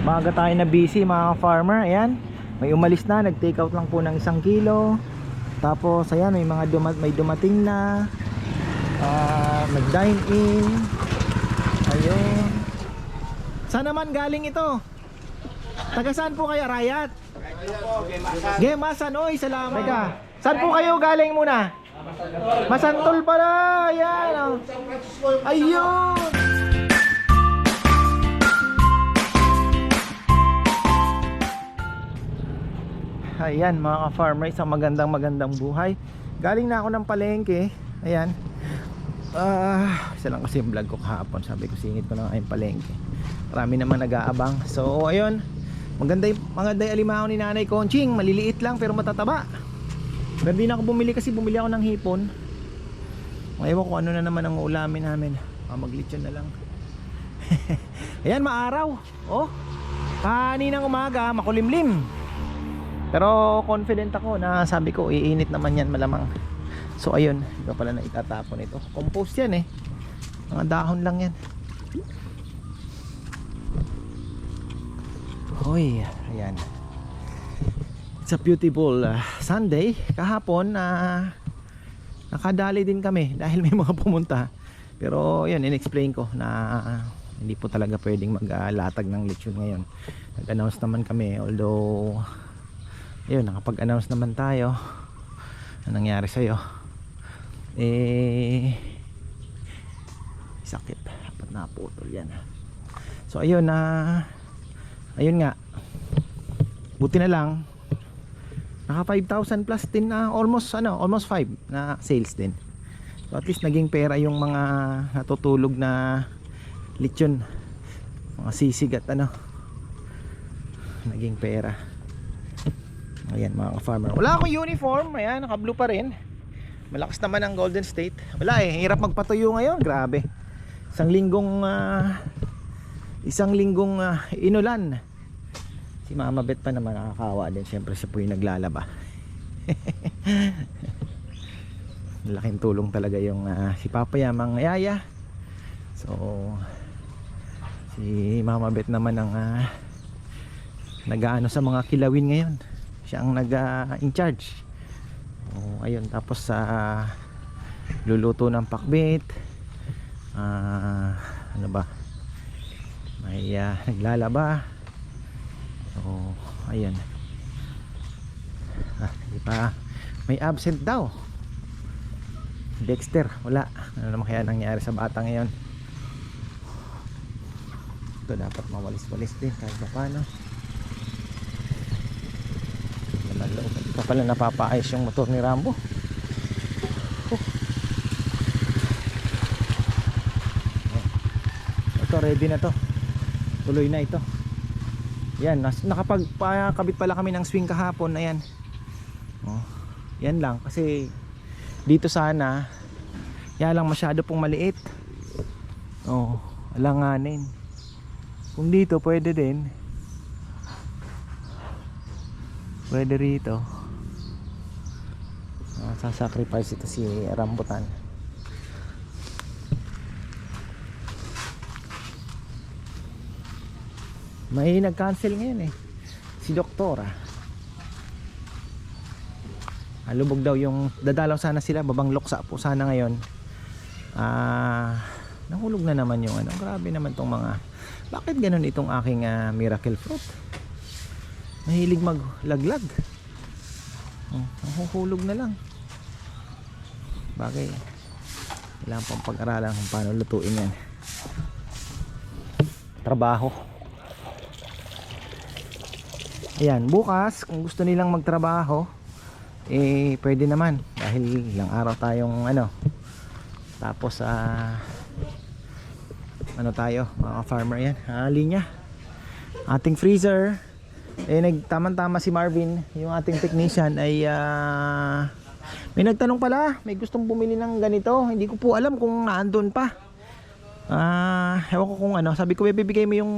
Maaga tayo na busy mga farmer. Ayan, may umalis na, nag-take out lang po ng 1 kilo. Tapos ayan, may mga may dumating na, nag-dine in. Ayun. Saan naman galing ito? Taga saan po kayo, Rayat? Gemasan. Oy, salamat. Teka, saan po kayo galing muna? Masantol pala. Ayan, oh. Ayun. Ayan mga ka-farmer, isang magandang buhay. Galing na ako ng palengke. Ayan. Isa lang kasi yung vlog ko kahapon. Sabi ko singit ko na nga yung palengke. Marami naman nag-aabang. So ayun, maganda yung alimango ni Nanay Conching. Maliliit lang pero matataba. Pero di na ako bumili kasi bumili ako ng hipon. Ewan ko ano na naman ang ulamin namin. Maglitsyon na lang. Ayan, maaraw. Oh, kaninang umaga makulimlim. Pero confident ako na sabi ko iinit naman yan malamang. So ayun, iba pala na itatapon ito. Compost yan eh. Mga dahon lang yan. Hoy, ayan. It's a beautiful Sunday. Kahapon nakadali din kami dahil may mga pumunta. Pero yun, in-explain ko na hindi po talaga pwedeng maglatag ng lechon ngayon. Nag-announce naman kami, although ayun, nakapag-announce naman tayo. Anong nangyari sa'yo? Sakit. Dapat naputol yan. So ayun, ayun nga, buti na lang naka 5,000 plus din na, almost 5 na sales din. So at least naging pera yung mga natutulog na lechon, mga sisig at naging pera. Ayan mga farmer, wala akong uniform. Ayan, naka-blue pa rin. Malakas naman ang Golden State. Wala hirap magpatuyo ngayon, grabe. Isang linggong inulan. Si Mama Bet pa naman nakakawa din. Siyempre siya po yung naglalaba. Laking tulong talaga yung si Papa Yamang Yaya. So si Mama Bet naman ang nag-aano sa mga kilawin ngayon. Siya ang in charge. Ayun, tapos luluto ng pakbit. Ano ba? May naglalaba. So ayun. Di pa may absent daw. Dexter, wala. Ano naman kaya nangyari sa bata ngayon? Ito dapat mawalis-walis din kahit pa paano. Ito pala napapaayos yung motor ni Rambo. Ito ready na to. Tuloy na ito. Yan, nakapagkabit pala kami ng swing kahapon. Ayan. Yan lang kasi dito sana yan lang masyado pong maliit. Alanganin. Kung dito pwede din. Pwede rito. Sasacrifice ito si Rambutan. May nag-cancel ngayon si Doktora. Lubog daw yung dadalaw sana sila, babang Loksa po sana ngayon. Nahulog na naman yung grabe naman tong mga, bakit ganun itong aking miracle fruit? Mahilig maglaglag. Nahuhulog na lang. Bagay kailangan pang pag-aralan kung paano lutuin yan. Trabaho. Ayan, bukas kung gusto nilang magtrabaho pwede naman dahil ilang araw tayong tapos tayo mga farmer. yan linya ating freezer. Nagtamang-tama si Marvin, yung ating technician ay may nagtanong pala, may gustong bumili ng ganito. Hindi ko po alam kung naandun pa. Ewan ko kung sabi ko bibigay mo yung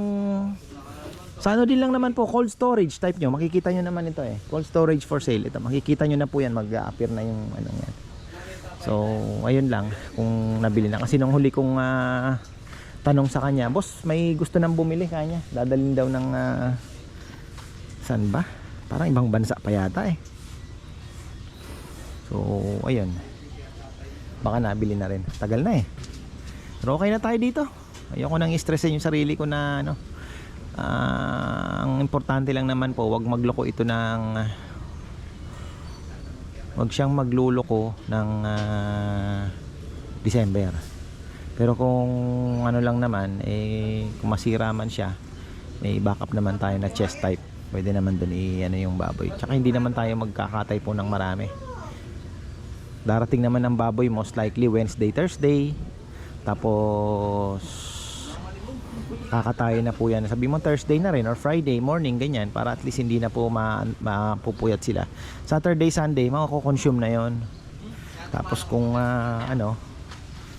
sa din lang naman po, cold storage type nyo. Makikita nyo naman ito cold storage for sale. Ito, makikita nyo na po yan, mag-appear na yung yan. So ayun lang kung nabili na, kasi nung huli kong tanong sa kanya, boss, may gusto nang bumili kanya. Dadalhin daw ng saan ba? Parang ibang bansa pa yata eh. So, ayun. Baka nabili na rin. Tagal na eh. Pero okay na tayo dito. Ayoko nang i-stressin yung sarili ko na ano. Ang importante lang naman po, wag magloko ito ng wag siyang magluloko ng December. Pero kung ano lang naman, kung masira man siya, may backup naman tayo na chest type. Pwede naman dun ano yung baboy. Tsaka hindi naman tayo magkakatay po ng marami. Darating naman ang baboy most likely Wednesday, Thursday. Tapos kakatayo na po yan. Sabi mo Thursday na rin or Friday morning, ganyan. Para at least hindi na po mapupuyat sila. Saturday, Sunday, mako-consume na yon. Tapos kung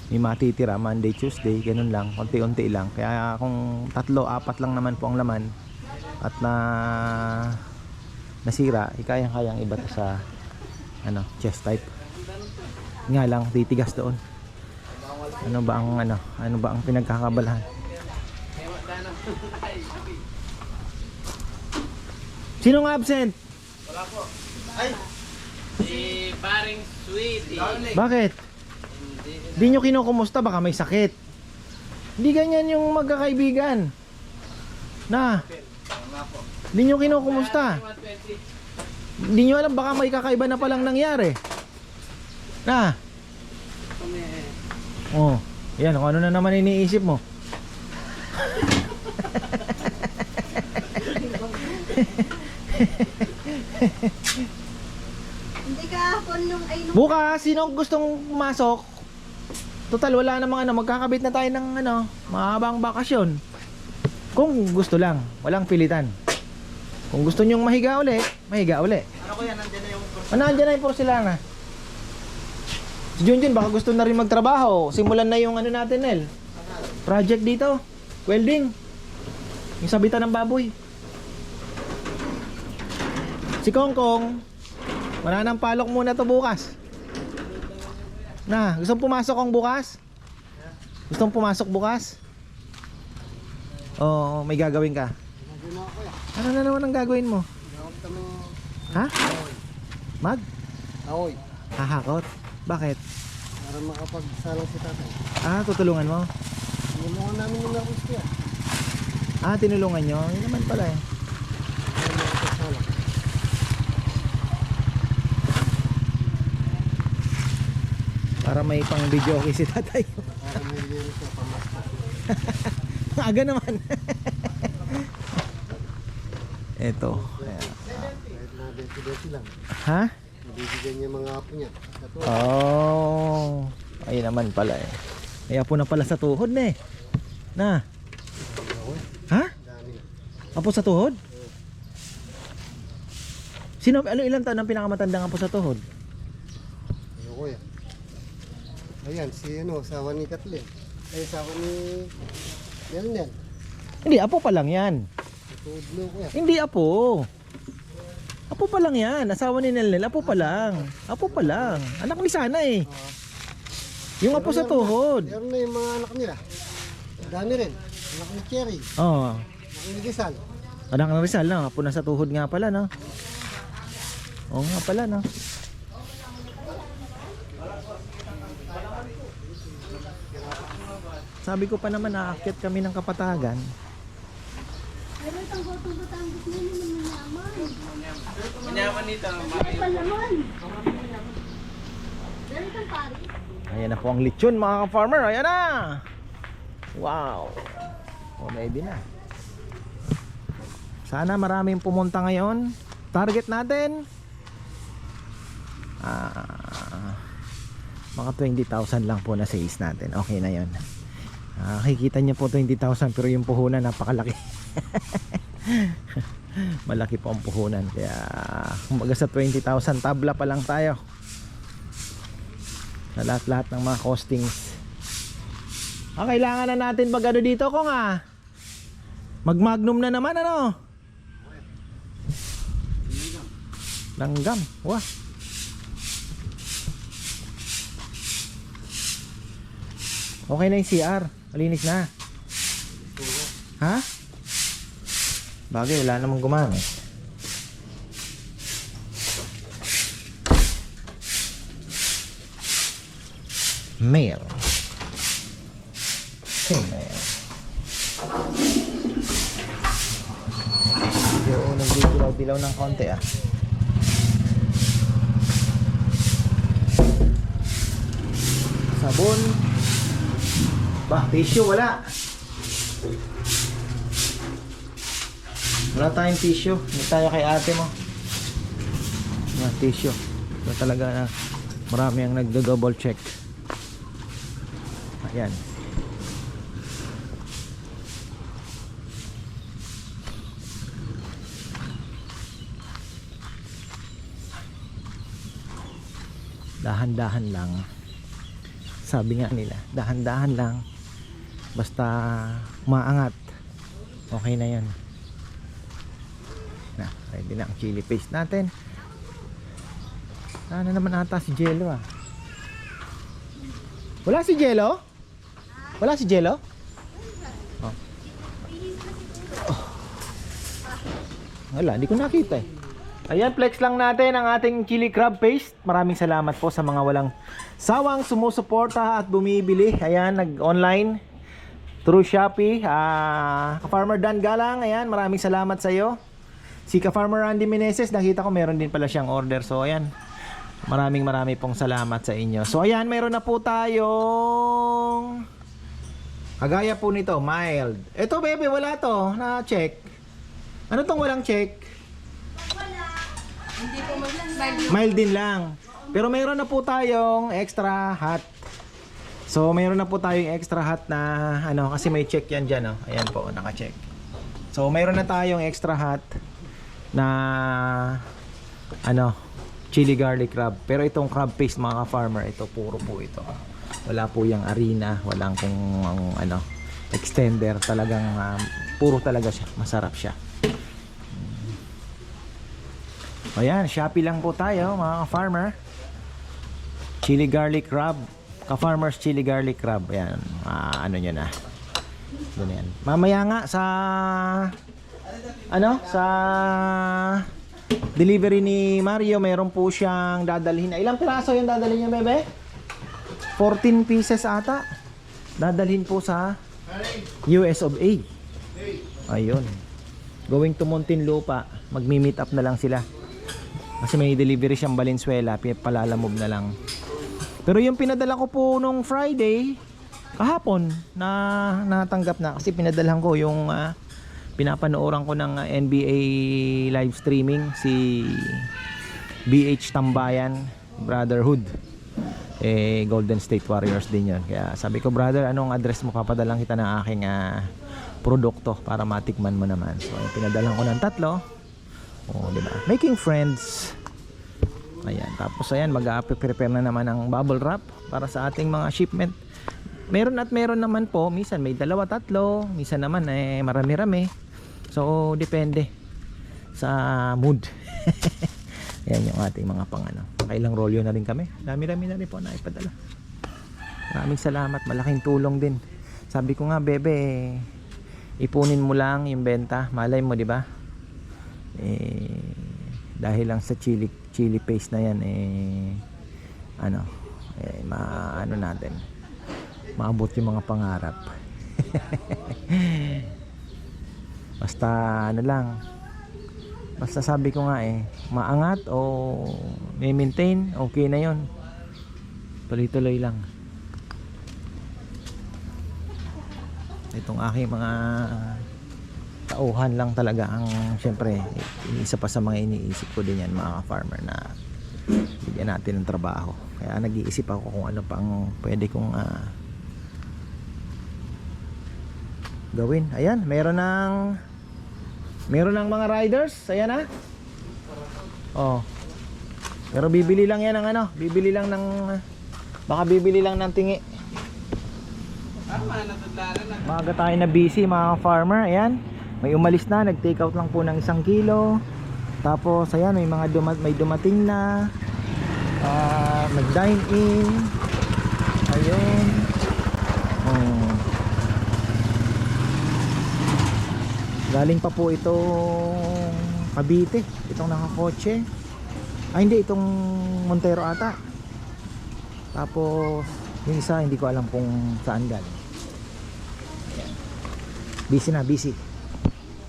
may matitira Monday, Tuesday, ganun lang, konti-unti lang. Kaya kung 3-4 lang naman po ang laman at nasira, kayang-kayang iba to sa chest type. Nga lang titigas doon. Ano ba ang pinagkakabalahan? Sinong absent? Wala po. Ay, si paring Sweetie. Bakit? Di nyo kinukumusta, baka may sakit. Hindi ganyan yung magkakaibigan. Di nyo kinukumusta. Di nyo alam, baka may kakaiba na palang nangyari. Oh, yan, kung ano na naman iniisip mo. Hindi kahapon nung Bukas, sino gustong pumasok? Total, wala namang magkakabit na tayo ng mahabang bakasyon. Kung gusto lang, walang pilitan. Kung gusto nyong mahiga uli, mahiga uli. Ano ko yan, nandiyan na yung Nandiyan na yung porcelana. Si Junjun baka gusto na rin magtrabaho. Simulan na yung natin, Nel. Project dito, welding. Yung sabitan ng baboy. Si Kongkong, wala nang palok muna to bukas. Gustong pumasok kong bukas? Gustong pumasok bukas? Oo, may gagawin ka. Ano na naman ang gagawin mo? Ha? Mag? Aoy, Hahakot? Bakit? para makapagsalang si tatay. Tutulungan mo? Tinulungan namin yung nervous ko yan. Tinulungan nyo? Yun naman pala eh. Para makapagsalang. Para may pang video okay si tatay. Para may lirin siya pamasko. Aga naman. Eto. Kahit na denti-denti lang. Ha? Mabibigyan niya mga apo niya. Ito, Oh. Ayun naman pala eh. May apo na pala sa tuhod na eh. aoy, Ha? dami na. Apo sa tuhod? Ilang taon ang pinakamatandang apo sa tuhod? Ayoko yan. Ayan, si asawa ni Kathleen. Ay, asawa ni Nelnel. Hindi, apo pa lang yan. Tutudlo ko yan. Hindi apo. Apo pa lang yan. Asawa ni Nelnel, apo pa lang. Apo pa lang. Anak ni Sana eh. Yung apo sa tuhod. Meron na yung mga anak nila. Dami rin. Anak ni Cherry. Oh. Anak ni Rizal. Anak ng Rizal, no? Apo na sa tuhod nga pala, no? Oo nga pala, no? Sabi ko pa naman, naakyat kami ng Kapatagan. Pero itong gotong Batangas na yun ang mayaman. Manyaman nito. Ay, palaman. Pero itong pari. Ayan na po ang lechon, mga ka-farmer. Ayan na! Wow! Ready na. Sana maraming pumunta ngayon. Target natin mga 20,000 lang po na sales natin. Okay na yun. Kikita niyo po 20,000 pero yung puhunan napakalaki. Malaki po ang puhunan. Kaya kumbaga sa 20,000 tabla pa lang tayo sa lahat-lahat ng mga costings. Kailangan na natin mag dito ko nga. Mag Magnum na naman langgam. Wah. Okay na yung CR. Malinis na. Ha? Bagay, wala namang gumamit. Mail. Mail. Yung nagdidilaw-dilaw ng konti ah. Sabon. Bah, tissue wala. Wala tayong tissue. Hindi tayo kay ate mo. Wala tissue. Wala talaga na marami ang nagdo-double check. Ayan. Dahan-dahan lang. Sabi nga nila, dahan-dahan lang. Basta maangat. Okay na 'yan. Na, ready na ang chili paste natin. Ano naman ata si Jello ah. Wala si Jello? Wala si Jello? Oh. Oh. Wala, hindi ko nakita eh. Ayan, flex lang natin ang ating chili crab paste. Maraming salamat po sa mga walang sawang sumusuporta at bumibili. Ayan, nag-online through Shopee. Ka-Farmer Dan Galang, ayan, maraming salamat sa iyo. Si Ka-Farmer Randy Meneses, nakita ko meron din pala siyang order. So ayan, maraming pong salamat sa inyo. So ayan, meron na po tayong kagaya po nito, mild. Ito bebe, wala to na check. Ano tong walang check? Hindi po Mild din lang. Pero mayroon na po tayong extra hot. So mayroon na po tayong extra hot na ano, kasi may check yan dyan, oh. Ayan po, naka-check. So mayroon na tayong extra hot na ano, chili garlic crab. Pero itong crab paste mga ka-farmer, ito puro po ito. Wala po yung arena, walang kung ano, extender. Talagang puro talaga siya, masarap siya. Ayan, Shopee lang po tayo mga ka-farmer. Chili garlic crab, Ka-Farmer's chili garlic crab. Ayan, ano nyo na. Doon yan. Mamaya nga sa ano, sa delivery ni Mario, mayroon po siyang dadalhin. Ilang piraso yung dadalhin niya, bebe? 14 pieces ata. Dadalhin po sa US of A. Ayun. Going to Muntinlupa. Magmi-meet up na lang sila. Kasi may delivery siyang Valenzuela, palalamob na lang. Pero yung pinadala ko po nung Friday, kahapon, na natanggap na. Kasi pinadalhan ko yung pinapanooran ko ng NBA live streaming, si BH Tambayan Brotherhood. Golden State Warriors din yun. Kaya sabi ko, brother, anong address mo? Papadalang kita ng aking produkto para matikman mo naman. So pinadalhan ko ng 3. Oh, diba? Making friends. Ayan, tapos ayan, mag-prepare na naman ang bubble wrap para sa ating mga shipment. Meron naman po, minsan may 2, 3, minsan naman marami-rami. So depende sa mood. Ayan yung ating mga pangano. Kailang rolyo na rin kami. Dami-rami na rin po na ipadala. Maraming salamat, malaking tulong din. Sabi ko nga, bebe, ipunin mo lang yung benta. Malay mo, di ba? Dahil lang sa chili paste na yan, maano natin, maabot yung mga pangarap. Basta ano lang, basta sabi ko nga maangat o may maintain, okay na yon. Tuloy-tuloy lang. Itong aking mga tauhan lang talaga ang siyempre isa pa sa mga iniisip ko din yan mga ka-farmer, na bigyan natin ng trabaho. Kaya nag-iisip ako kung ano pang pwede kong gawin. Ayan, meron ng mga riders. Ayan na. Oh. Pero bibili lang yan ng bibili lang ng tingi. Maaga tayo na busy mga ka-farmer. Ayan. May umalis na, nag-take out lang po ng 1 kilo. Tapos ayan, may mga dumating na, nag-dine in. Ayun. Galing pa po itong Cavite, itong nakakotse. Ay hindi, itong Montero ata. Tapos yung isa hindi ko alam kung saan galing. Ayan. Busy na, busy.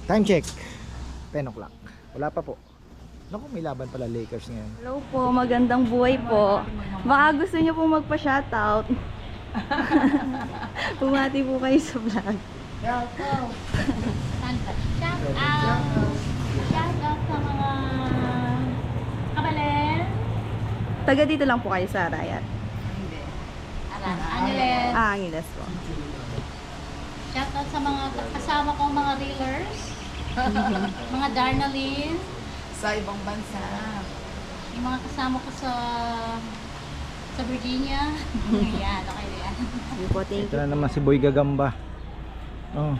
Time check 10 o'clock. Wala pa po. Naku, may laban pala Lakers ngayon. Hello po, magandang buhay po. Baka gusto niyo po magpa-shoutout. Bumati po kayo sa vlog. Shout out sa mga kabalen. Taga dito lang po kayo sa Arayat. Angeles. Angeles po. Shout out sa mga kasama kong mga reelers. Mga Darnalyn. Sa ibang bansa. Yung mga kasama ko sa Virginia. Yan, okay na yan. Sige po, thank Ito you. na naman si Boy Gagamba. Oh.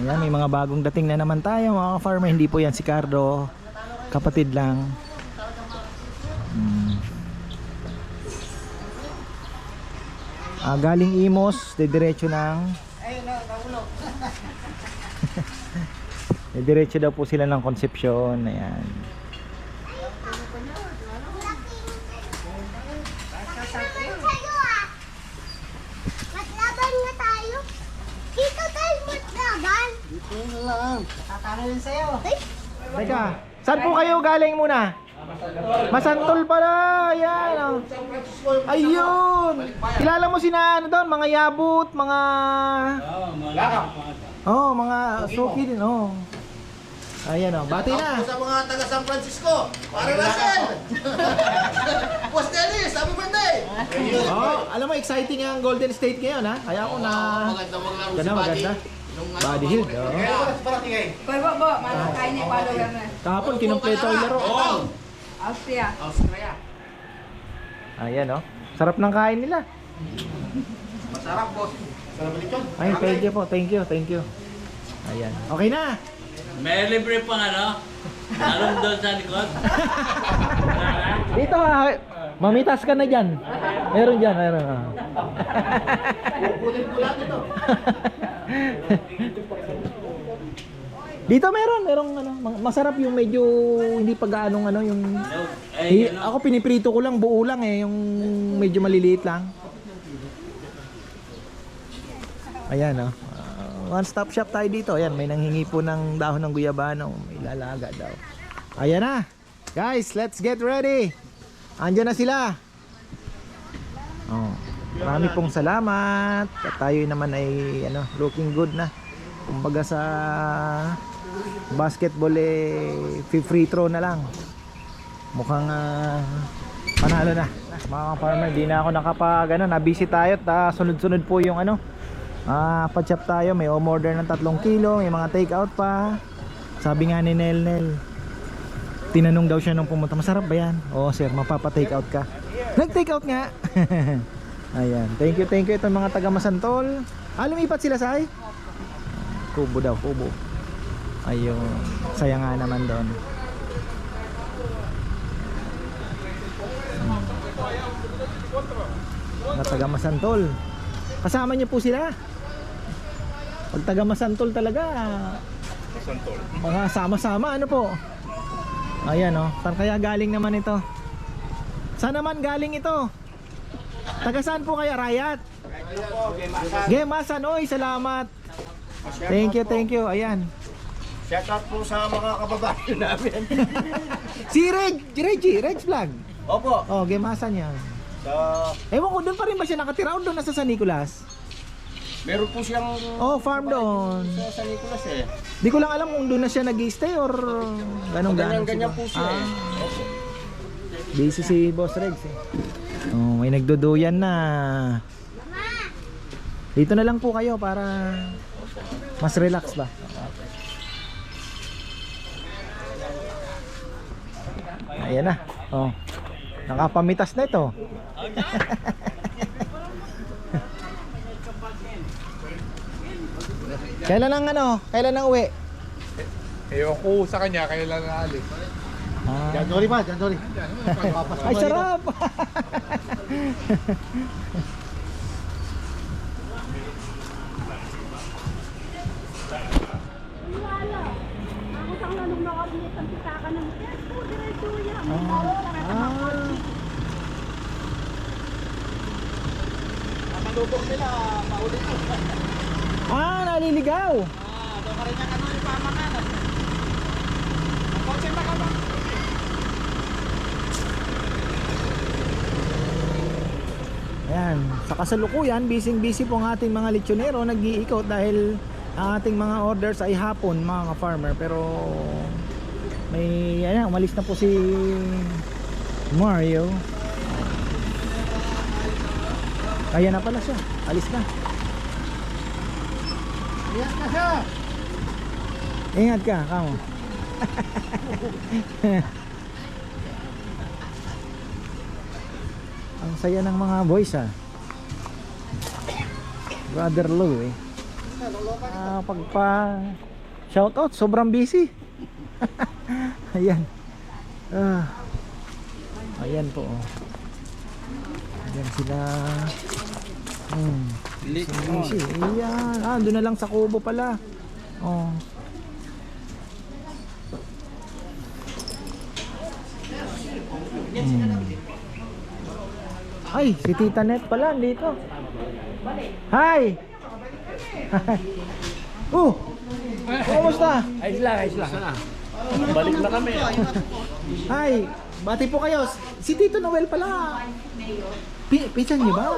Ayan, may mga bagong dating na naman tayo mga farmer. Hindi po yan si Cardo. Kapatid lang. Galing Imos, diretso ng diretso daw po sila ng Concepcion. Ayan. Matlaban na tayo. Dito tayo matlaban. Dito na lang. Teka, saan po kayo galing muna? Masantol pala. Ayan. Oh. Ayun. Kilala mo sina ano doon? Mga yabut, mga... Oh, mga suki din. Oh. Ayan oh. Bati na. Sa mga taga San Francisco, para Russell! Boss Dennis, happy birthday! Oh, alam mo exciting ang Golden State ngayon ha. Kaya ako na Maganda maglaro si Ganda, Buddy. maganda. Nung Body Hill. Oh. Koy bo, kain niya palo na. Kahapon kinumpleto yung laro. Austria. Ayan oh. Sarap ng kain nila. Masarap, boss. Sarap nito. Ay, thank you po. Thank you. Thank you. Ayan. Okay na. May libre pang ano? Talong doon sa likod. Dito ha. Mamitas ka na dyan. Meron dyan. Meron. Dito meron. Merong ano. Masarap yung medyo hindi pa gaanong ano. Yung, ako piniprito ko lang. Buo lang eh. Yung medyo maliliit lang. Ayan oh. One stop shop tayo dito. Ayan, may nanghingi po ng dahon ng guyabano. May lalaga daw. Ayan na. Guys, let's get ready. Andiyan na sila. Oh, marami pong salamat. At tayo naman ay ano, looking good na. Kumbaga sa basketball eh free throw na lang. Mukhang panalo na. Mga farmer, di na ako nakapag ano, na-busy tayo at sunod-sunod po yung ano. Pa-chop tayo, may umorder ng 3 kilo, may mga take out pa. Sabi nga ni Nel, tinanong daw siya nung pumunta, masarap ba yan? Oo sir, mapapa-take out ka. Nag-take out nga. Ayan, thank you itong mga taga Masantol. Lumipat sila Say? Kubo daw, kubo. Ayun, saya nga naman doon. Mga taga Masantol. Kasama niyo po sila. Pag taga Masantol talaga. Masantol. Mga sama-sama ano po. Ayan oh. Saan kaya galing naman ito? Saan naman galing ito? Taga saan po kaya Rayat? Gemasan. Oy, salamat. Thank you. Ayan. Shout out po sa mga kababayan namin. Si Reggie Vlog. Opo. Oh, Gemasan yan. Ewan ko, doon pa rin ba siya nakatira o doon nasa San Nicolas? Meron po siyang Oh, farm doon. sa San Nicolas eh. Di ko lang alam kung doon na siya nag-stay or ganong-ganon. Ganyan po siya eh. Opo. Busy si Boss Regs eh. Oh, may nagduduyan na. Dito na lang po kayo para mas relax ba? Ayan na. Oh. Nakapamitas na ito. Kailan ang uwi? Ewan ko sa kanya, kailan naalis. January pa, January. Ay, sarap! Naliligaw. Ayan, sa kasalukuyan, busy po ang ating mga lechonero, nag-iikot dahil ang ating mga orders ay hapon, mga ka-farmer. Pero may, ayan, umalis na po si Mario. Kaya na pala siya, alis na. Ayan na siya. Ingat ka, kamo. Ang saya ng mga boys Brother Lou pagpa shoutout, sobrang busy. Ayan. Ayan po. Ayan sila. Busy. Ayan. Doon na lang sa kubo pala. Oh. Ay, si Tita Net pala dito. Hi. Kumusta? Ayos lang. Balik na kami. Hi, bati po kayo. Si Tito Noel pala. Pinsan niyo ba?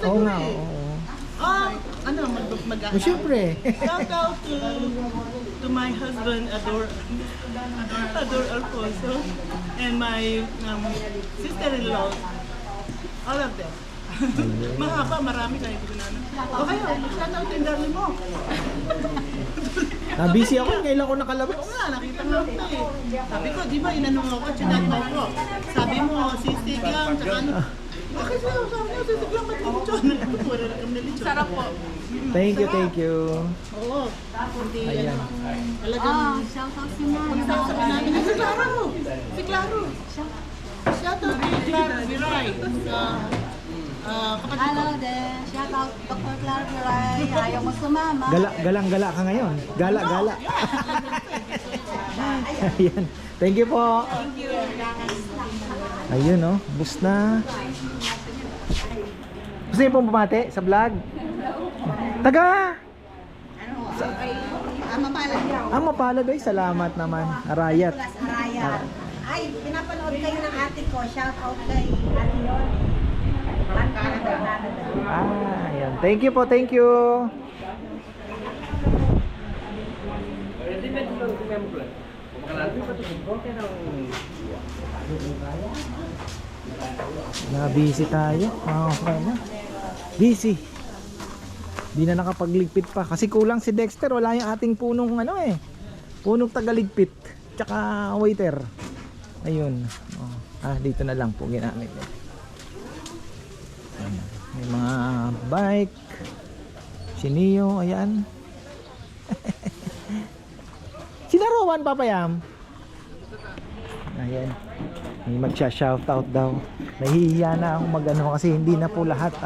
Oo nga, oo. Siyempre. Shout out to my husband Ador Alfonso and my sister-in-law, all of them. Mahaba, marami kayo. O kayo, shout out yung darling mo. Busy ako, kailan ko nakalabas. Oo nga, nakita nga kita eh. Sabi ko, di ba inanong ako, chinat mo ko. Sabi mo, sisig lang, tsaka ano. Bakit sa'yo, sabi mo, sisig lang, ba't lechon? Wala na kami na lechon. Sarap po. Thank you. Oo. Hindi, Ayan. talagang... Shout out si Mama. Sabi namin, si Claro! Si Claro! Shout out kay Claro Viray. Kapatid ko. Hello there. Shout out Dr. Clark Viray. Ayaw mo sumama. Galang-gala ka ngayon. Gala. Ayan. Thank you po. Ayun bus na. Gusto niyo pong bumati sa vlog? Taga! Mapalad ay salamat naman. Arayat. Ay, pinapanood kayo ng ate ko. Shout out kay Ate Yon. Canada. Ayan. Thank you po, thank you. Na-busy tayo, mga kasama. Busy. Di na nakapagligpit pa kasi kulang si Dexter, wala yung ating punong punong tagaligpit tsaka waiter. Ayun. Dito na lang po ginamit. May mga bike. Si Neo, ayan. Sinarowan papayam. Ayan. May magsha-shoutout daw. Nahihiya na akong magano kasi hindi na po lahat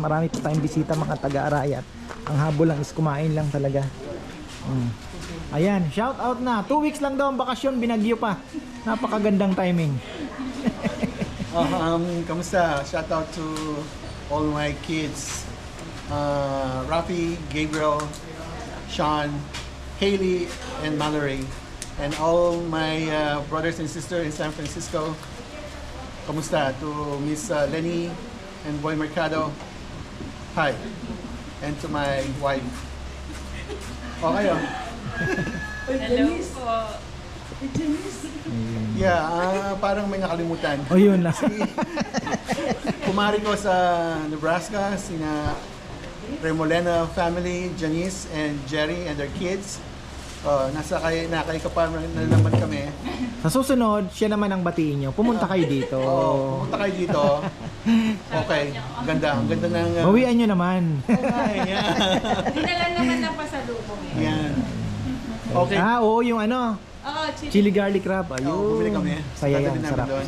marami po tayong bisita mga taga-Arayat. Ang habol lang is kumain lang talaga. Ayan, shoutout na. 2 weeks lang daw ang bakasyon, binagyo pa. Napakagandang timing. Kamusta? Shout out to all my kids. Rafi, Gabriel, Sean, Haley, and Mallory. And all my brothers and sisters in San Francisco. Kamusta? To Miss Lenny and Boy Mercado. Hi. And to my wife. Okay. Hello po. Yeah, parang may nakalimutan. Yun na. Kumari ko sa Nebraska, sina Remolena family, Janice and Jerry and their kids. Nasa kay Kaparma na naman kami. Sa susunod, siya naman ang batiin nyo. Pumunta kayo dito. Pumunta kayo dito. Okay, ganda. Ang ganda ng... Bawian nyo naman. Dinala naman ng pasalubong. Yan. Okay. Oo, yung chili garlic crab. Ayun. Bumili kami. Saya yan, Tatawin namin sarap. doon.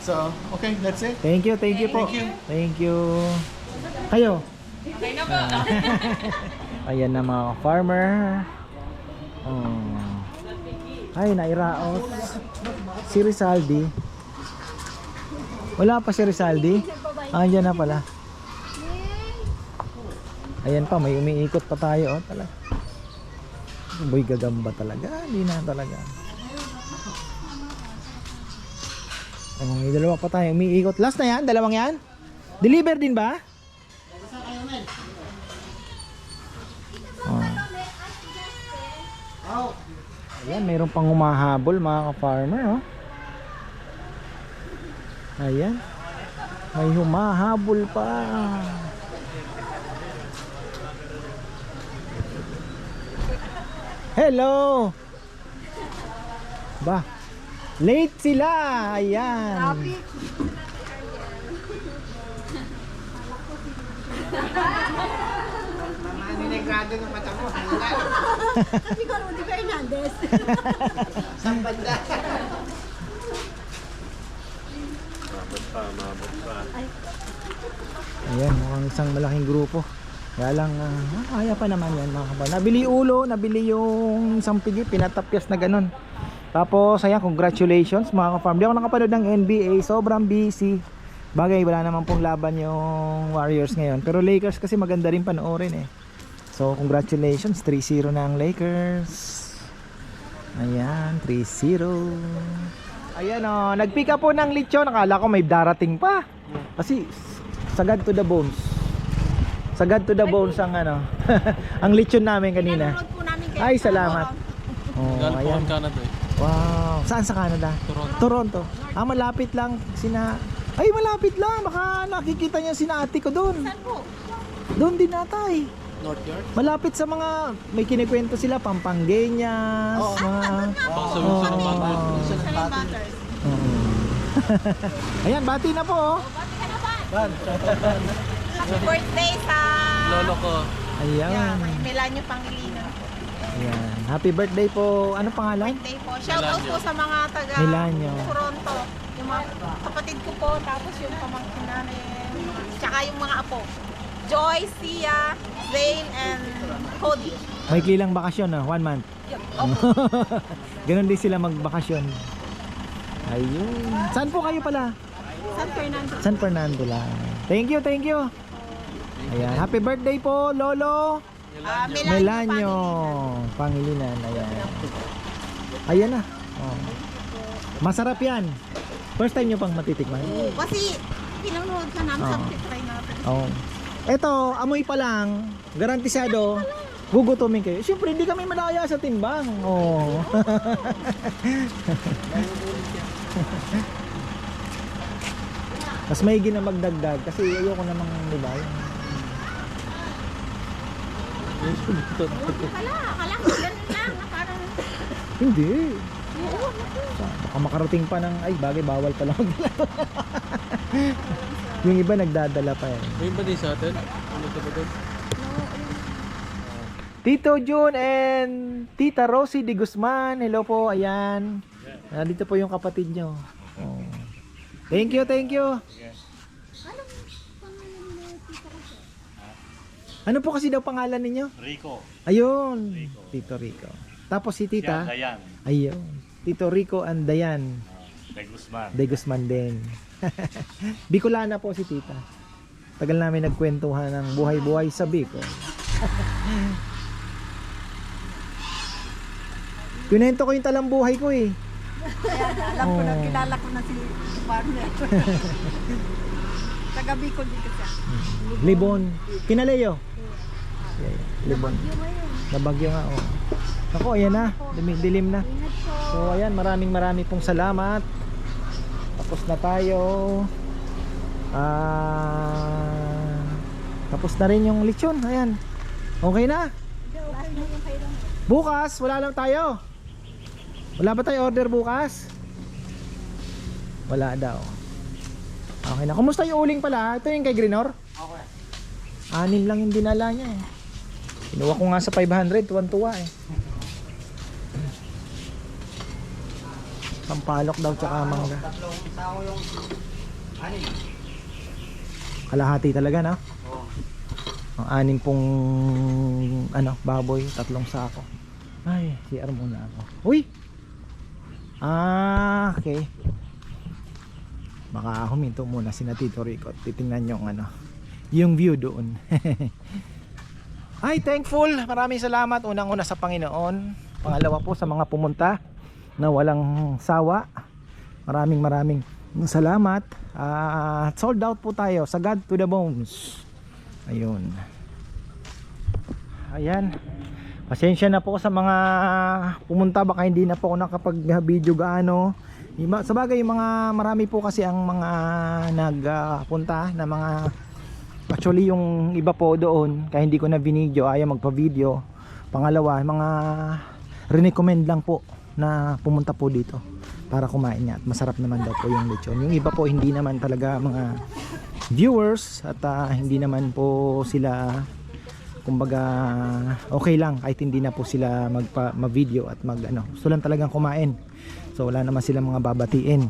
So, okay, that's it. Thank you po. Thank you. Thank you. Kayo. Okay na po. Ayan na mga farmer. Oh. Ay, nairaos. Si Rizaldi. Wala pa si Rizaldi? Andyan na pala. Ayan pa, may umiikot pa tayo. Oh, talaga. Boy, gagamba talaga. Hindi na talaga. Oh, may dalawa pa tayo umiikot. Last na yan? Dalawang yan? Deliver din ba? Oh. Ayan, mayroon pang humahabol mga ka-farmer. Oh. Ayan. May humahabol pa. Hello! Ba? Late sila! Ayan. Ninegrado ng mata mo. Kasi ko Rudy Fernandez. Saan banda? Ayan, mukhang isang malaking grupo. Kaya lang, kaya pa naman yan mga kabayan. Nabili ulo, nabili yung isang pigi, pinatapyas na ganun. Tapos, ayan, congratulations mga ka-farm. Di ako nakapanood ng NBA, sobrang busy. Bagay, wala naman pong laban yung Warriors ngayon. Pero Lakers kasi maganda rin panoorin eh. So, congratulations, 3-0 na ang Lakers. Ayan, 3-0. Ayan o, nagpick up po ng lechon. Nakala ko may darating pa. Kasi, sagad to the bones. Sagad to the bones ang ano. Ang lechon namin kanina. Ay, salamat. Oh, ayan. Canada eh. Wow. Saan sa Canada? Toronto. Ah, malapit lang sina. Ay, malapit lang. Baka nakikita niya sina ate ko doon. Saan po? Doon din natay. North York? Malapit sa mga may kinikwento sila Pampangueñas, mga Ayan, bati na po. Bati ka na ba? Happy birthday sa... Lolo ko. Ayan. Melanio Pangilinan. Ayan. Happy birthday po. Ano pangalan? Birthday po. Shout out po sa mga taga Melanio. Toronto. Yung mga kapatid ko po, tapos yung pamangkin namin, tsaka yung mga apo. Joy, Sia, Zane, and Cody. May kilang bakasyon, 1 month. Ganon din sila magbakasyon. Ayun. Saan po kayo pala? San Fernando. San Fernando lang. Thank you, thank you. Ayan. Happy birthday po, Lolo. Melanio Pangilinan. Ayan. Ayan na. Oh. Masarap yan. First time nyo pang matitikman? Kasi pinanood ka namin, Oh. sabi try natin. Oh. Ito, amoy pa lang, garantisado, gugutumin kayo. Siyempre, hindi kami malaya sa timbang. Oh. Mas maigi na magdagdag kasi ayoko namang, di ba? Akala ko ganun lang, na parang... Hindi. Baka makarating pa ng, ay bagay, bawal pala magdala. Yung iba nagdadala pa yan. May ba din sa atin? Ano ka ba doon? Tito Jun and Tita Rosie de Guzman. Hello po, ayan. Dito po yung kapatid nyo. Oh. Thank you, thank you. Ano po kasi daw pangalan ninyo? Rico. Ayun, Tito Rico. Tapos si Tita? Dayan. Ayun, Tito Rico and Dayan. De Guzman. De Guzman din. Bicolana po si Tita. Tagal namin nagkwentuhan ng buhay-buhay sa Bicol. Kunento ko yung talambuhay ko eh. Alam ko na, kilala ko na si partner. Taga Bicol dito siya. Libon. Kinalayo. Libon. Nabagyo nga oh. Ako, ayan na. Dilim na. So ayan, maraming pong salamat. Tapos na tayo. Tapos na rin yung lechon. Ayan. Okay na. Bukas, wala lang tayo. Wala ba tayo order bukas? Wala daw. Okay na. Kumusta yung uling pala? Ito yung kay Grinor? Okay. 6 lang yung dinala niya eh. Kinuha ko nga sa 500. Tuwan-tuwa eh. Pampalok daw tsaka mangga. Kalahati talaga na. Ang 6 pong baboy, 3 sako. Ay, CR muna ako. Uy! Okay. Baka huminto muna si Tito Rico at titingnan yung view doon. Ay, thankful. Maraming salamat. Unang-una sa Panginoon. Pangalawa po sa mga pumunta na walang sawa. Maraming salamat. Sold out po tayo sa God to the Bones. Ayun. Ayan. Pasensya na po sa mga pumunta. Baka hindi na po ako nakapag-video gaano. Sa bagay, marami po kasi ang mga nagpunta na mga, actually yung iba po doon kaya hindi ko na binidyo, ayaw magpa-video. Pangalawa, mga recommend lang po na pumunta po dito para kumain niya at masarap naman daw po yung lechon. Yung iba po hindi naman talaga mga viewers at hindi naman po sila, kumbaga okay lang kahit hindi na po sila ma-video at gusto lang talagang kumain. So wala naman silang mga babatiin.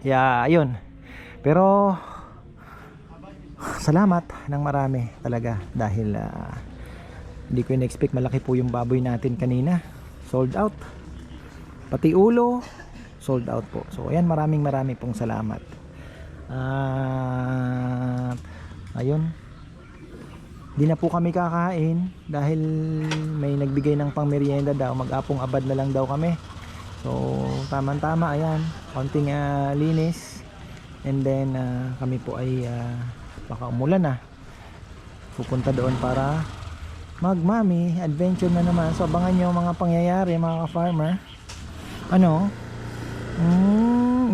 Kaya ayun. Pero salamat ng marami talaga dahil hindi ko in-expect malaki po yung baboy natin kanina. Sold out. Pati ulo sold out po. So ayan, maraming pong salamat. Ayun. Di na po kami kakain dahil may nagbigay ng pangmeryenda daw. Mag-apong abad na lang daw kami. So tama-tama, ayan, konting linis and then kami po ay baka umulan na, pupunta doon para mag-mommy adventure na naman. So abangan nyo mga pangyayari mga ka-farmer.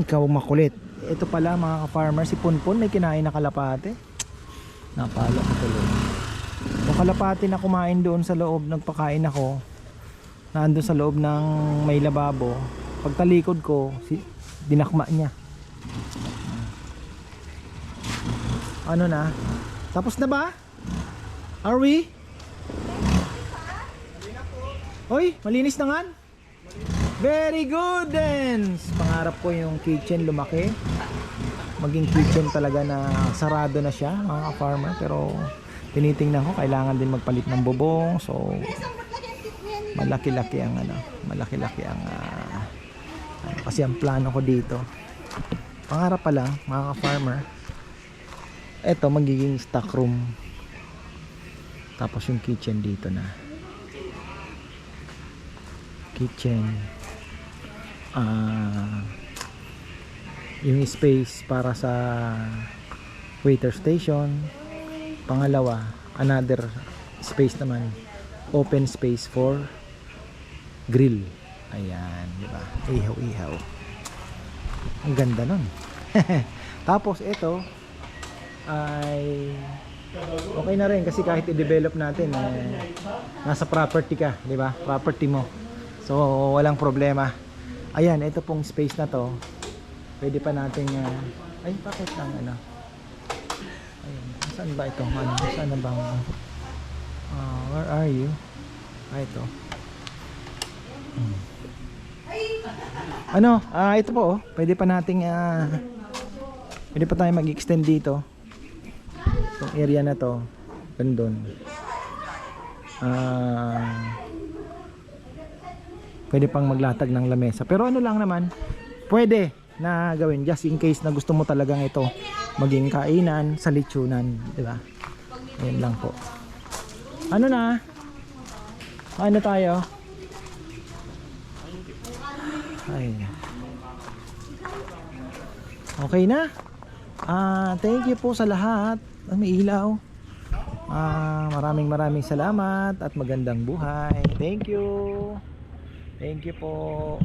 Ikaw makulit. Ito pala mga ka-farmer, si Punpun may kinain na kalapate. Napalo ko tuloy. Yung kalapate na kumain doon sa loob, nagpakain ako, nandun sa loob ng may lababo. Pagtalikod ko, dinakma niya. Na? Tapos na ba? Are we? Oy, malinis na nga. Very good then. Pangarap ko yung kitchen lumaki. Maging kitchen talaga na sarado na siya mga farmer. Pero tinitingnan ko, kailangan din magpalit ng bubong. So malaki-laki ang kasi ang plano ko dito, pangarap pa lang mga ka-farmer, eto magiging stock room, tapos yung kitchen dito na kitchen, yung space para sa waiter station. Pangalawa, another space naman, open space for grill. Ayan, di ba? Ihaw-ihaw. Ang ganda nun. Tapos ito ay okay na rin kasi kahit i-develop natin nasa property ka, di ba? Property mo. So walang problema. Ayan, ito pong space na to. Pwede pa nating ay bakit lang Ayun, saan ba ito? Saan na bang where are you? Ito. Ito po, pwede pa nating pwede pa tayong mag-extend dito. Itong area na to, gandun. Pwede pang maglatag ng lamesa. Pero lang naman, pwede na gawin just in case na gusto mo talagang ito maging kainan sa lechonan, di ba? Ayun lang po. Ano tayo? Ay. Okay na. Thank you po sa lahat. May ilaw. Maraming salamat at magandang buhay. Thank you. Thank you po.